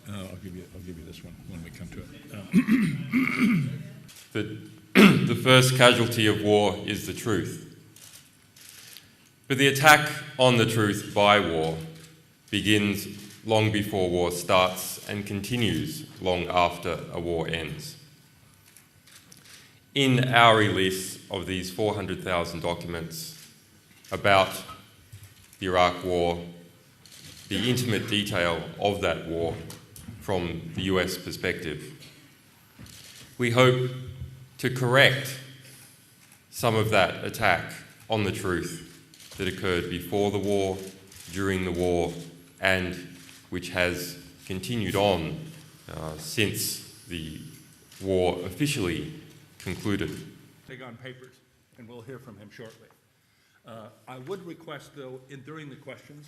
I'll give you this one when we come to it. The first casualty of war is the truth. But the attack on the truth by war begins long before war starts and continues long after a war ends. In our release of these 400,000 documents about the Iraq War, the intimate detail of that war from the US perspective, we hope to correct some of that attack on the truth that occurred before the war, during the war, and which has continued on since the war officially concluded. Take on papers, and we'll hear from him shortly. I would request, though, during the questions.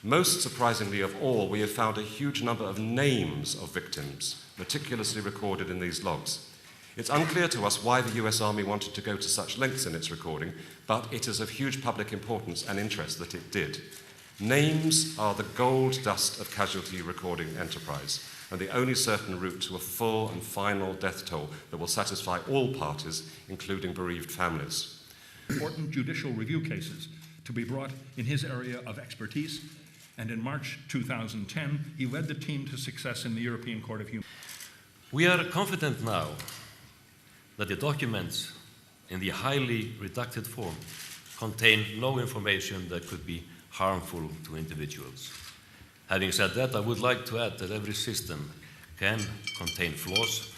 Most surprisingly of all, we have found a huge number of names of victims meticulously recorded in these logs. It's unclear to us why the US Army wanted to go to such lengths in its recording, but it is of huge public importance and interest that it did. Names are the gold dust of casualty recording enterprise, and the only certain route to a full and final death toll that will satisfy all parties, including bereaved families. Important judicial review cases to be brought in his area of expertise, and in March 2010, he led the team to success in the European Court of Human Rights. We are confident now that the documents in the highly redacted form contain no information that could be harmful to individuals. Having said that, I would like to add that every system can contain flaws,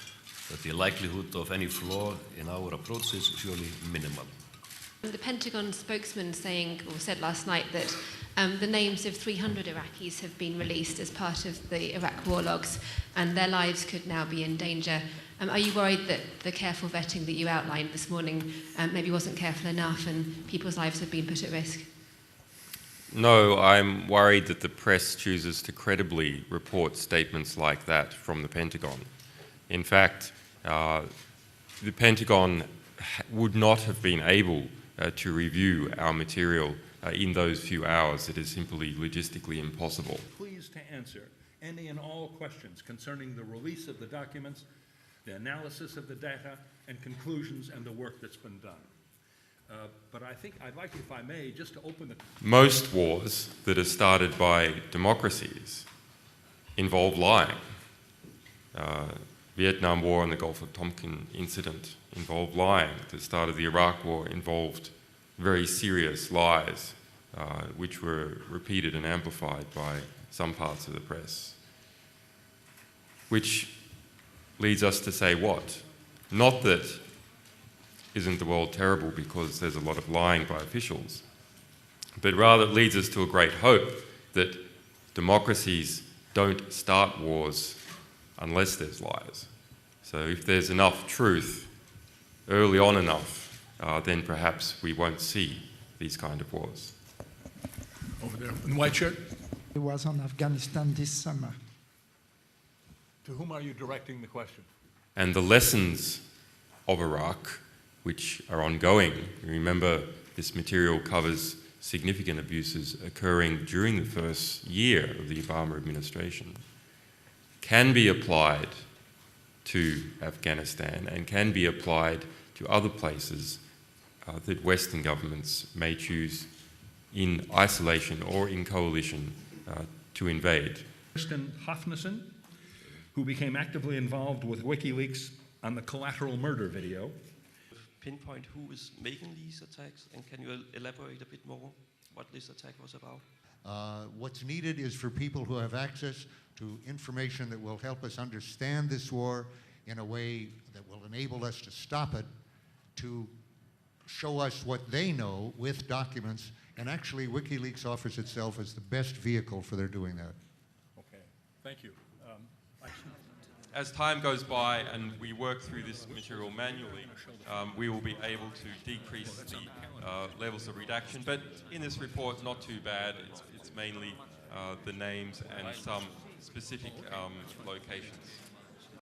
but the likelihood of any flaw in our approach is surely minimal. The Pentagon spokesman said last night that the names of 300 Iraqis have been released as part of the Iraq war logs, and their lives could now be in danger. Are you worried that the careful vetting that you outlined this morning maybe wasn't careful enough and people's lives have been put at risk? No, I'm worried that the press chooses to credibly report statements like that from the Pentagon. In fact, the Pentagon would not have been able to review our material in those few hours. It is simply logistically impossible. Pleased to answer any and all questions concerning the release of the documents, the analysis of the data, and conclusions and the work that's been done. But I think I'd like, if I may, just to open the... Most wars that are started by democracies involve lying. Vietnam War and the Gulf of Tonkin incident involved lying. The start of the Iraq War involved very serious lies, which were repeated and amplified by some parts of the press. Which leads us to say what? Not that isn't the world terrible because there's a lot of lying by officials, but rather it leads us to a great hope that democracies don't start wars unless there's lies. So if there's enough truth early on enough, then perhaps we won't see these kind of wars. Over there, in white shirt. I was on Afghanistan this summer. To whom are you directing the question? And the lessons of Iraq, which are ongoing, remember this material covers significant abuses occurring during the first year of the Obama administration, can be applied to Afghanistan and can be applied to other places that Western governments may choose in isolation or in coalition to invade. Kristen Hofnesen, who became actively involved with WikiLeaks on the collateral murder video. Pinpoint who is making these attacks, and can you elaborate a bit more what this attack was about? What's needed is for people who have access to information that will help us understand this war in a way that will enable us to stop it, to show us what they know with documents, and actually WikiLeaks offers itself as the best vehicle for their doing that. Okay, thank you. As time goes by and we work through this material manually, we will be able to decrease the levels of redaction. But in this report, not too bad. It's mainly the names and some specific locations.